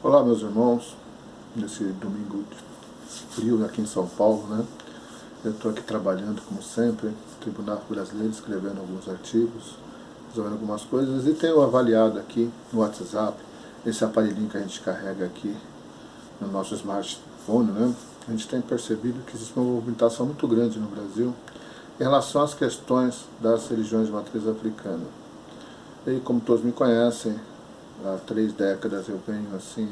Olá, meus irmãos, nesse domingo frio aqui em São Paulo, né? Eu estou aqui trabalhando, como sempre, no Tribunal Brasileiro, escrevendo alguns artigos, resolvendo algumas coisas, e tenho avaliado aqui no WhatsApp, esse aparelhinho que a gente carrega aqui no nosso smartphone, né? A gente tem percebido que existe uma movimentação muito grande no Brasil em relação às questões das religiões de matriz africana. E como todos me conhecem, há 3 décadas eu venho assim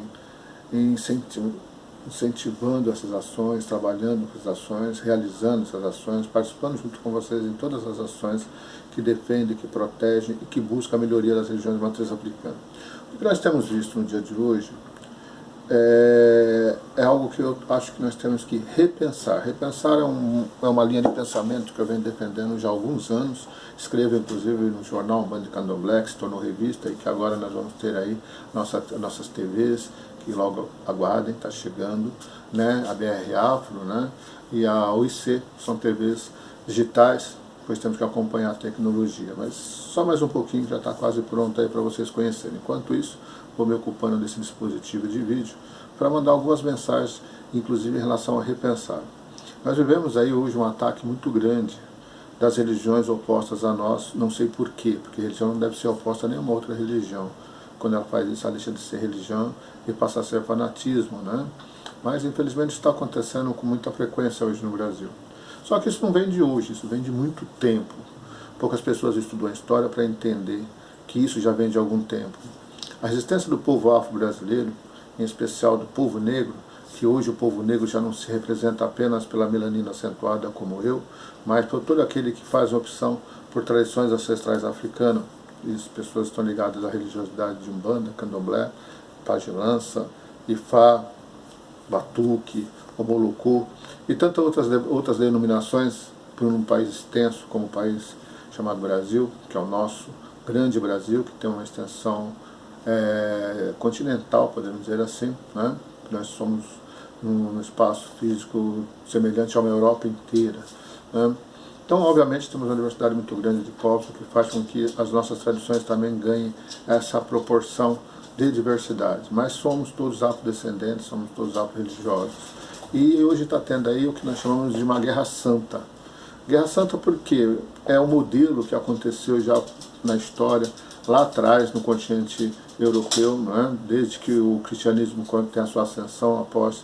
incentivando essas ações, trabalhando com essas ações, realizando essas ações, participando junto com vocês em todas as ações que defendem, que protegem e que buscam a melhoria das religiões de matriz africana. O que nós temos visto no dia de hoje é algo que eu acho que nós temos que repensar. Repensar é uma linha de pensamento que eu venho defendendo já há alguns anos. Escrevo inclusive no jornal Band de Candomblé, que se tornou revista e que agora nós vamos ter aí nossas TVs, que logo aguardem, está chegando, né? A BR Afro, né? E a OIC, são TVs digitais, pois temos que acompanhar a tecnologia. Mas só mais um pouquinho, já está quase pronto aí para vocês conhecerem. Enquanto isso, vou me ocupando desse dispositivo de vídeo para mandar algumas mensagens, inclusive em relação a repensar. Nós vivemos aí hoje um ataque muito grande das religiões opostas a nós, não sei porquê, porque religião não deve ser oposta a nenhuma outra religião. Quando ela faz isso, ela deixa de ser religião e passa a ser fanatismo, né? Mas infelizmente isso está acontecendo com muita frequência hoje no Brasil. Só que isso não vem de hoje, isso vem de muito tempo. Poucas pessoas estudam a história para entender que isso já vem de algum tempo. A resistência do povo afro-brasileiro, em especial do povo negro, que hoje o povo negro já não se representa apenas pela melanina acentuada como eu, mas por todo aquele que faz a opção por tradições ancestrais africanas. E as pessoas estão ligadas à religiosidade de Umbanda, Candomblé, Pajelança, Ifá, Batuque, Omolocô e tantas outras denominações por um país extenso como o país chamado Brasil, que é o nosso grande Brasil, que tem uma extensão continental, podemos dizer assim, né? Nós somos num espaço físico semelhante a uma Europa inteira, né? Então, obviamente, temos uma diversidade muito grande de povos, o que faz com que as nossas tradições também ganhem essa proporção de diversidade. Mas somos todos afrodescendentes, somos todos afro-religiosos. E hoje está tendo aí o que nós chamamos de uma guerra santa. Guerra santa porque é um modelo que aconteceu já na história, lá atrás, no continente europeu, né? Desde que o cristianismo tem a sua ascensão após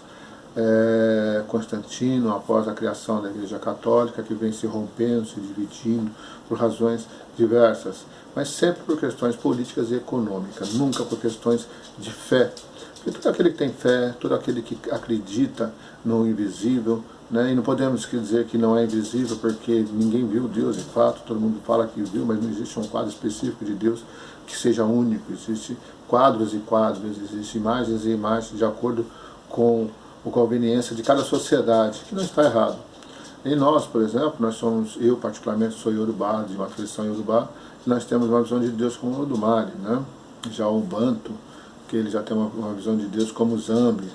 Constantino, após a criação da Igreja Católica, que vem se rompendo, se dividindo, por razões diversas, mas sempre por questões políticas e econômicas, nunca por questões de fé. Porque todo aquele que tem fé, todo aquele que acredita no invisível, né, e não podemos dizer que não é invisível, porque ninguém viu Deus de fato, todo mundo fala que viu, mas não existe um quadro específico de Deus que seja único, existem quadros e quadros, existem imagens e imagens de acordo com a conveniência de cada sociedade, que não está errado. E nós, por exemplo, eu particularmente sou Yorubá, de uma tradição Yorubá, e nós temos uma visão de Deus como o Olodumare, né? Já o Banto, que ele já tem uma visão de Deus como o Zambi,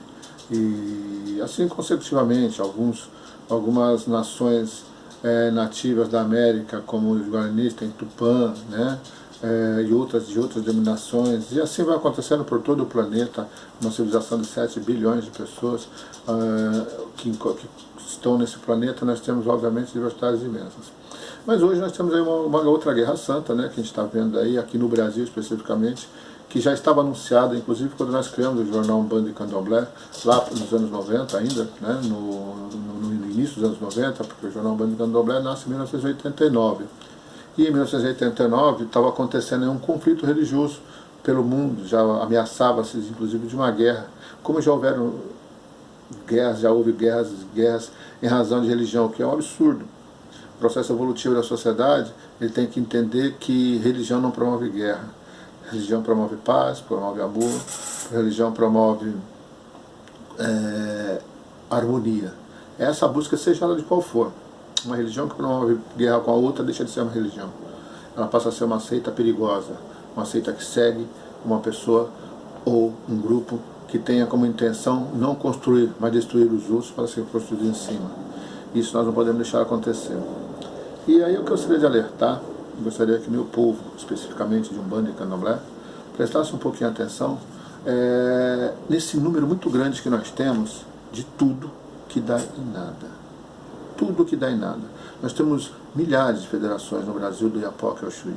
e assim consecutivamente, algumas nações nativas da América, como os Guaranis, tem Tupã, né? E outras denominações, e assim vai acontecendo por todo o planeta, uma civilização de 7 bilhões de pessoas que estão nesse planeta. Nós temos obviamente diversidades imensas. Mas hoje nós temos aí uma outra guerra santa, né, que a gente está vendo aí, aqui no Brasil especificamente, que já estava anunciada, inclusive quando nós criamos o jornal Umbanda e Candomblé, lá nos anos 90 ainda, né, no início dos anos 90, porque o jornal Umbanda e Candomblé nasce em 1989. E em 1989 estava acontecendo um conflito religioso pelo mundo, já ameaçava-se inclusive de uma guerra. Como já houveram guerras, já houve guerras em razão de religião, que é um absurdo. O processo evolutivo da sociedade, ele tem que entender que religião não promove guerra. Religião promove paz, promove amor, religião promove harmonia. Essa busca, seja ela de qual for. Uma religião que promove guerra com a outra deixa de ser uma religião. Ela passa a ser uma seita perigosa, uma seita que segue uma pessoa ou um grupo que tenha como intenção não construir, mas destruir os outros para ser construído em cima. Isso nós não podemos deixar acontecer. E aí o que eu gostaria de alertar, gostaria que meu povo, especificamente de Umbanda e Candomblé, prestasse um pouquinho de atenção nesse número muito grande que nós temos de tudo que dá em nada. Tudo que dá em nada. Nós temos milhares de federações no Brasil, do Iapoque ao Chuí.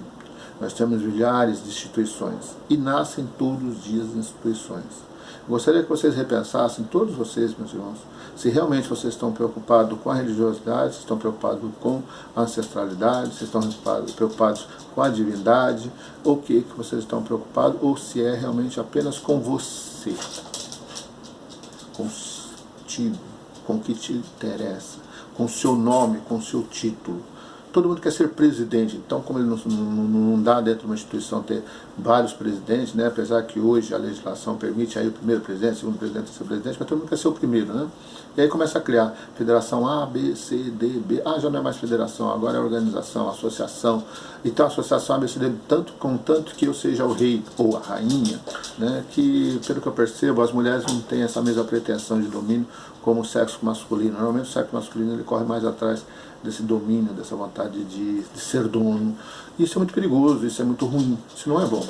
Nós temos milhares de instituições. E nascem todos os dias instituições. Eu gostaria que vocês repensassem, todos vocês, meus irmãos, se realmente vocês estão preocupados com a religiosidade, se estão preocupados com a ancestralidade, se estão preocupados com a divindade, ou o que vocês estão preocupados, ou se é realmente apenas com você, contigo, com o que te interessa, com o seu nome, com o seu título. Todo mundo quer ser presidente, então como ele não dá dentro de uma instituição ter vários presidentes, né? Apesar que hoje a legislação permite aí o primeiro presidente, o segundo presidente, o terceiro presidente, mas todo mundo quer ser o primeiro, né? E aí começa a criar federação A, B, C, D, B, já não é mais federação, agora é organização, associação. Então a associação A, B, C, D, contanto que eu seja o rei ou a rainha, né? Que pelo que eu percebo, as mulheres não têm essa mesma pretensão de domínio como o sexo masculino. Normalmente o sexo masculino ele corre mais atrás desse domínio, dessa vontade de ser dono. Isso é muito perigoso, isso é muito ruim, isso não é bom.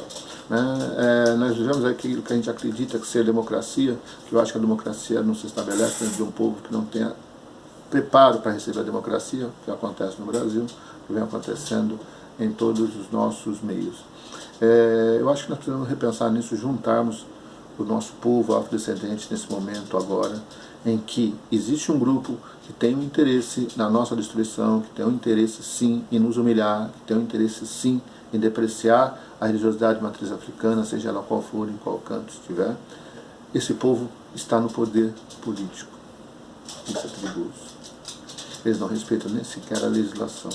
Né? Nós vivemos aquilo que a gente acredita que ser democracia, que eu acho que a democracia não se estabelece dentro de um povo que não tenha preparo para receber a democracia, que acontece no Brasil, que vem acontecendo em todos os nossos meios. Eu acho que nós precisamos repensar nisso, juntarmos o nosso povo afrodescendente nesse momento agora, em que existe um grupo que tem um interesse na nossa destruição, que tem um interesse sim em nos humilhar, que tem um interesse sim em depreciar a religiosidade matriz africana, seja ela qual for, em qual canto estiver. Esse povo está no poder político. Isso é perigoso. Eles não respeitam nem sequer a legislação.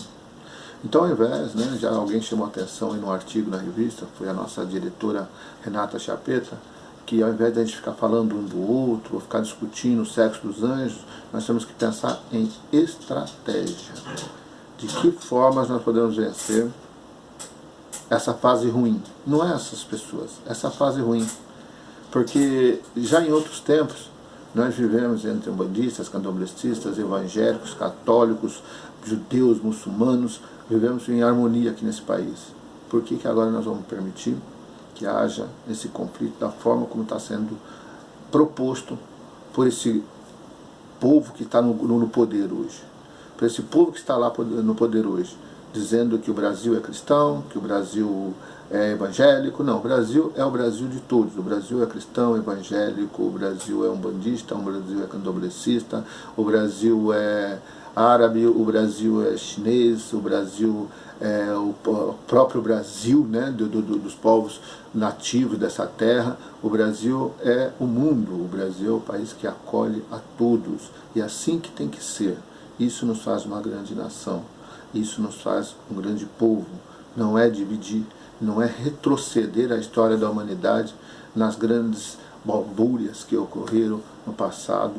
Então, ao invés, né, já alguém chamou a atenção em um artigo na revista, foi a nossa diretora Renata Chapeta, que ao invés de a gente ficar falando um do outro, ou ficar discutindo o sexo dos anjos, nós temos que pensar em estratégia. De que formas nós podemos vencer essa fase ruim. Não é essas pessoas, essa fase ruim. Porque já em outros tempos, nós vivemos entre umbandistas, candomblecistas, evangélicos, católicos, judeus, muçulmanos, vivemos em harmonia aqui nesse país. Por que agora nós vamos permitir que haja esse conflito da forma como está sendo proposto por esse povo que está no poder hoje? Por esse povo que está lá no poder hoje, dizendo que o Brasil é cristão, que o Brasil é evangélico. Não, o Brasil é o Brasil de todos. O Brasil é cristão, evangélico, o Brasil é umbandista, o Brasil é candomblecista, o Brasil é árabe, o Brasil é chinês, o Brasil é o próprio Brasil, né, dos povos nativos dessa terra. O Brasil é o mundo, o Brasil é o país que acolhe a todos. E é assim que tem que ser. Isso nos faz uma grande nação. Isso nos faz um grande povo. Não é dividir, não é retroceder a história da humanidade nas grandes balbúrias que ocorreram no passado,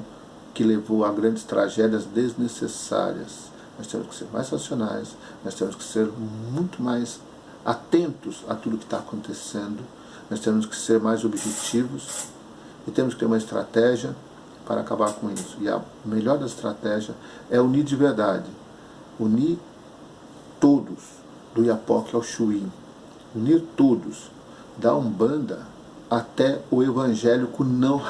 que levou a grandes tragédias desnecessárias. Nós temos que ser mais racionais, nós temos que ser muito mais atentos a tudo que está acontecendo, nós temos que ser mais objetivos e temos que ter uma estratégia para acabar com isso. E a melhor da estratégia é unir de verdade, unir todos, do Iapoque ao Chuí, unir todos, da Umbanda até o evangélico não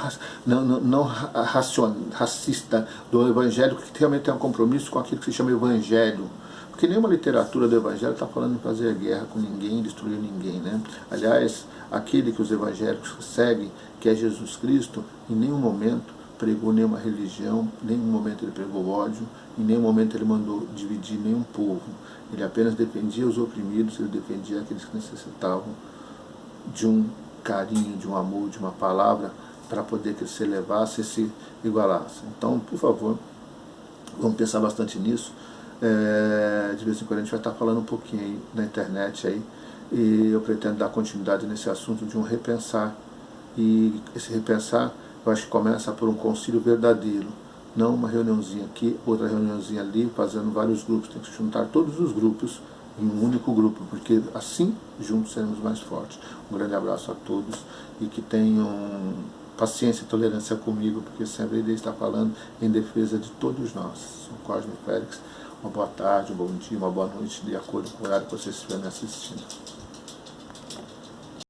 racista, do evangélico que realmente tem um compromisso com aquilo que se chama evangelho. Porque nenhuma literatura do evangelho está falando em fazer guerra com ninguém, destruir ninguém, né? Aliás, aquele que os evangélicos seguem, que é Jesus Cristo, em nenhum momento pregou nenhuma religião, em nenhum momento ele pregou ódio, em nenhum momento ele mandou dividir nenhum povo. Ele apenas defendia os oprimidos, ele defendia aqueles que necessitavam de um carinho, de um amor, de uma palavra, para poder que ele se elevasse e se igualasse. Então, por favor, vamos pensar bastante nisso. De vez em quando a gente vai estar falando um pouquinho aí na internet aí, e eu pretendo dar continuidade nesse assunto de um repensar. E esse repensar, eu acho que começa por um concílio verdadeiro, não uma reuniãozinha aqui, outra reuniãozinha ali, fazendo vários grupos. Tem que se juntar todos os grupos em um único grupo, porque assim juntos seremos mais fortes. Um grande abraço a todos e que tenham paciência e tolerância comigo, porque sempre ele está falando em defesa de todos nós. Sou Cosme Félix. Uma boa tarde, um bom dia, uma boa noite, de acordo com o horário que vocês estiverem me assistindo.